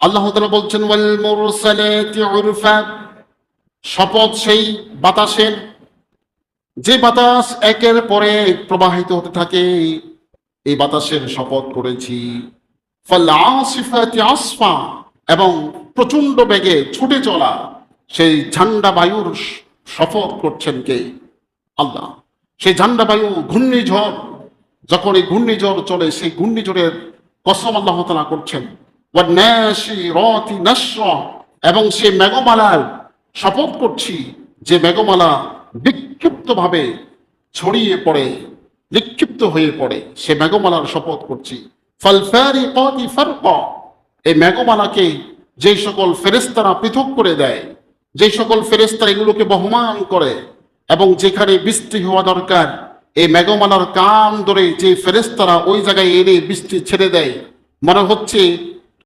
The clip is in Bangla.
আল্লাহ তাআলা বলছেন ওয়াল মুরসালাতি উরফা, শপথ সেই বাতাসের, যে বাতাস একের পরে এক প্রবাহিত হতে থাকে, এই বাতাসের শপথ করেছি। ফাল আসিফাতি আসফা, এবং প্রচন্ড বেগে ছুটে চলা সেই ঝান্ডা বায়ুর শপথ করছেন কে? আল্লাহ। সেই ঝান্ডা বায়ু, ঘূর্ণিঝড়, যখন এই ঘূর্ণিঝড় চলে, সেই ঘূর্ণিঝড়ের কসম আল্লাহ তাআলা করছেন। ওয়ান্নাশিরাতি নাশরা, এবং সে মেঘমালার শপথ করছি, যে মেঘমালা বিক্ষিপ্ত ভাবে ছড়িয়ে পড়ে, নিক্ষিপ্ত হয়ে পড়ে, সে মেঘমালার শপথ করছি। ফাল ফারিকাতি ফারকা, এই মেঘমালাকে যে সকল ফেরেশতারা পৃথক করে দেয়, যে সকল ফেরেশতারা এগুলোকে বহমান করে, এবং যেখানে বৃষ্টি হওয়া দরকার, এই মেঘমালার কান ধরে যে ফেরেশতারা ওই জায়গায় এনে বৃষ্টি ছেড়ে দেয়, মনে হচ্ছে